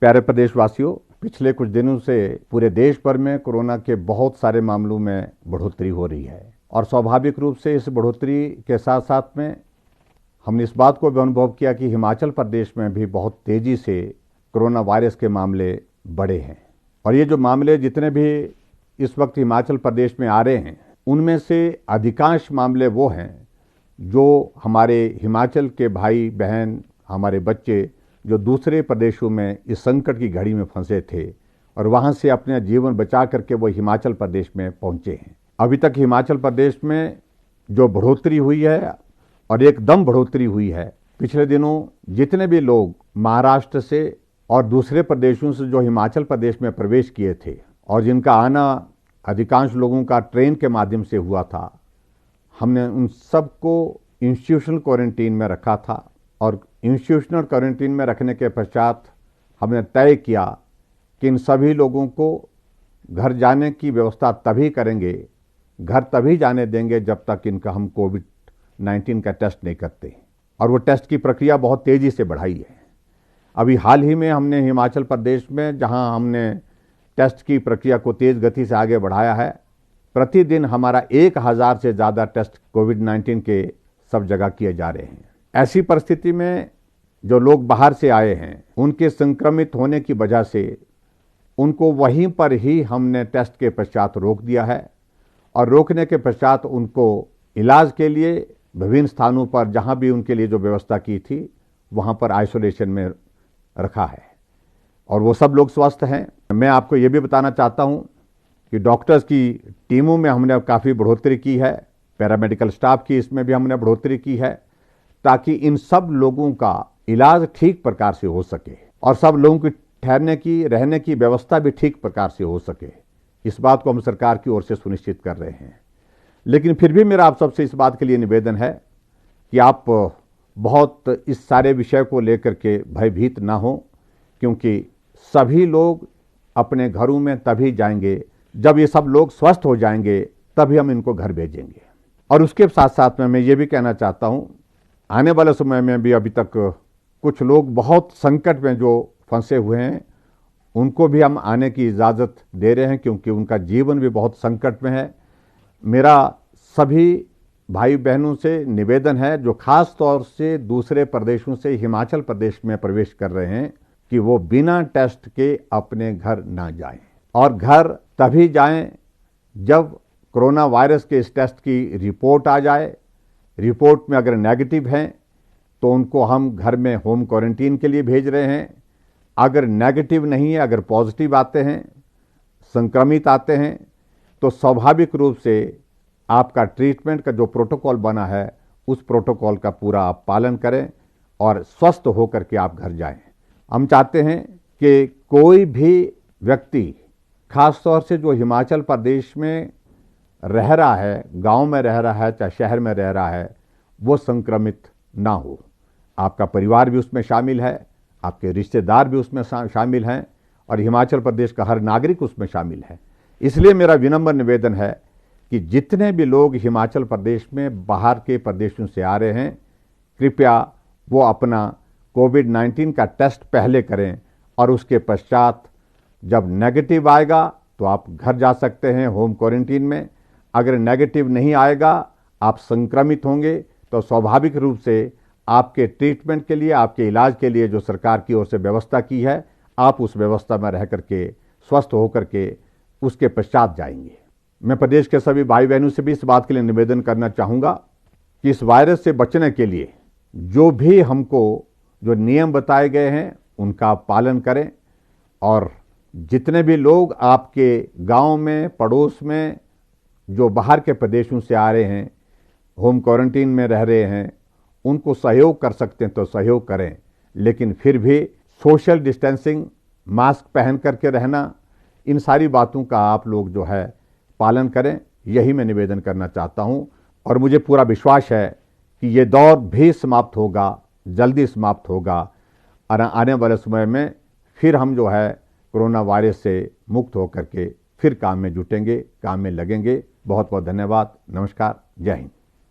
प्यारे प्रदेशवासियों, पिछले कुछ दिनों से पूरे देश भर में कोरोना के बहुत सारे मामलों में बढ़ोतरी हो रही है और स्वाभाविक रूप से इस बढ़ोतरी के साथ साथ में हमने इस बात को भी अनुभव किया कि हिमाचल प्रदेश में भी बहुत तेजी से कोरोना वायरस के मामले बढ़े हैं। और ये जो मामले जितने भी इस वक्त हिमाचल प्रदेश में आ रहे हैं, उनमें से अधिकांश मामले वो हैं जो हमारे हिमाचल के भाई बहन, हमारे बच्चे जो दूसरे प्रदेशों में इस संकट की घड़ी में फंसे थे और वहां से अपने जीवन बचा करके वो हिमाचल प्रदेश में पहुंचे हैं। अभी तक हिमाचल प्रदेश में जो बढ़ोतरी हुई है और एकदम बढ़ोतरी हुई है, पिछले दिनों जितने भी लोग महाराष्ट्र से और दूसरे प्रदेशों से जो हिमाचल प्रदेश में प्रवेश किए थे और जिनका आना अधिकांश लोगों का ट्रेन के माध्यम से हुआ था, हमने उन सबको इंस्टीट्यूशनल क्वारंटीन में रखा था और इंस्टीट्यूशनल क्वारंटीन में रखने के पश्चात हमने तय किया कि इन सभी लोगों को घर जाने की व्यवस्था तभी करेंगे, घर तभी जाने देंगे जब तक इनका हम कोविड-19 का टेस्ट नहीं करते। और वो टेस्ट की प्रक्रिया बहुत तेज़ी से बढ़ाई है। अभी हाल ही में हमने हिमाचल प्रदेश में जहां हमने टेस्ट की प्रक्रिया को तेज़ गति से आगे बढ़ाया है, प्रतिदिन हमारा 1000 से ज़्यादा टेस्ट कोविड-19 के सब जगह किए जा रहे हैं। ऐसी परिस्थिति में जो लोग बाहर से आए हैं, उनके संक्रमित होने की वजह से उनको वहीं पर ही हमने टेस्ट के पश्चात रोक दिया है और रोकने के पश्चात उनको इलाज के लिए विभिन्न स्थानों पर जहां भी उनके लिए जो व्यवस्था की थी, वहां पर आइसोलेशन में रखा है और वो सब लोग स्वस्थ हैं। मैं आपको ये भी बताना चाहता हूं कि डॉक्टर्स की टीमों में हमने काफ़ी बढ़ोतरी की है, पैरामेडिकल स्टाफ की इसमें भी हमने बढ़ोतरी की है, ताकि इन सब लोगों का इलाज ठीक प्रकार से हो सके और सब लोगों की ठहरने की, रहने की व्यवस्था भी ठीक प्रकार से हो सके। इस बात को हम सरकार की ओर से सुनिश्चित कर रहे हैं। लेकिन फिर भी मेरा आप सबसे इस बात के लिए निवेदन है कि आप बहुत इस सारे विषय को लेकर के भयभीत ना हो, क्योंकि सभी लोग अपने घरों में तभी जाएंगे जब ये सब लोग स्वस्थ हो जाएंगे, तभी हम इनको घर भेजेंगे। और उसके साथ साथ में मैं ये भी कहना चाहता हूँ, आने वाले समय में भी अभी तक कुछ लोग बहुत संकट में जो फंसे हुए हैं, उनको भी हम आने की इजाज़त दे रहे हैं, क्योंकि उनका जीवन भी बहुत संकट में है। मेरा सभी भाई बहनों से निवेदन है जो खास तौर से दूसरे प्रदेशों से हिमाचल प्रदेश में प्रवेश कर रहे हैं, कि वो बिना टेस्ट के अपने घर ना जाएं और घर तभी जाएं जब कोरोना वायरस के इस टेस्ट की रिपोर्ट आ जाए। रिपोर्ट में अगर नेगेटिव हैं तो उनको हम घर में होम क्वारंटीन के लिए भेज रहे हैं। अगर नेगेटिव नहीं है, अगर पॉजिटिव आते हैं, संक्रमित आते हैं, तो स्वाभाविक रूप से आपका ट्रीटमेंट का जो प्रोटोकॉल बना है, उस प्रोटोकॉल का पूरा आप पालन करें और स्वस्थ होकर के आप घर जाएं। हम चाहते हैं कि कोई भी व्यक्ति, खास तौर से जो हिमाचल प्रदेश में रह रहा है, गांव में रह रहा है, चाहे शहर में रह रहा है, वो संक्रमित ना हो। आपका परिवार भी उसमें शामिल है, आपके रिश्तेदार भी उसमें शामिल हैं और हिमाचल प्रदेश का हर नागरिक उसमें शामिल है। इसलिए मेरा विनम्र निवेदन है कि जितने भी लोग हिमाचल प्रदेश में बाहर के प्रदेशों से आ रहे हैं, कृपया वो अपना कोविड-19 का टेस्ट पहले करें और उसके पश्चात जब नेगेटिव आएगा तो आप घर जा सकते हैं होम क्वारंटीन में। अगर नेगेटिव नहीं आएगा, आप संक्रमित होंगे, तो स्वाभाविक रूप से आपके ट्रीटमेंट के लिए, आपके इलाज के लिए जो सरकार की ओर से व्यवस्था की है, आप उस व्यवस्था में रह करके स्वस्थ होकर के उसके पश्चात जाएंगे। मैं प्रदेश के सभी भाई बहनों से भी इस बात के लिए निवेदन करना चाहूँगा कि इस वायरस से बचने के लिए जो भी हमको जो नियम बताए गए हैं, उनका पालन करें और जितने भी लोग आपके गांव में, पड़ोस में जो बाहर के प्रदेशों से आ रहे हैं, होम क्वारंटीन में रह रहे हैं, उनको सहयोग कर सकते हैं तो सहयोग करें। लेकिन फिर भी सोशल डिस्टेंसिंग, मास्क पहन करके रहना, इन सारी बातों का आप लोग जो है पालन करें, यही मैं निवेदन करना चाहता हूं। और मुझे पूरा विश्वास है कि ये दौर भी समाप्त होगा, जल्दी समाप्त होगा और आने वाले समय में फिर हम जो है कोरोना वायरस से मुक्त होकर के फिर काम में जुटेंगे, काम में लगेंगे। बहुत बहुत धन्यवाद। नमस्कार। जय हिंद।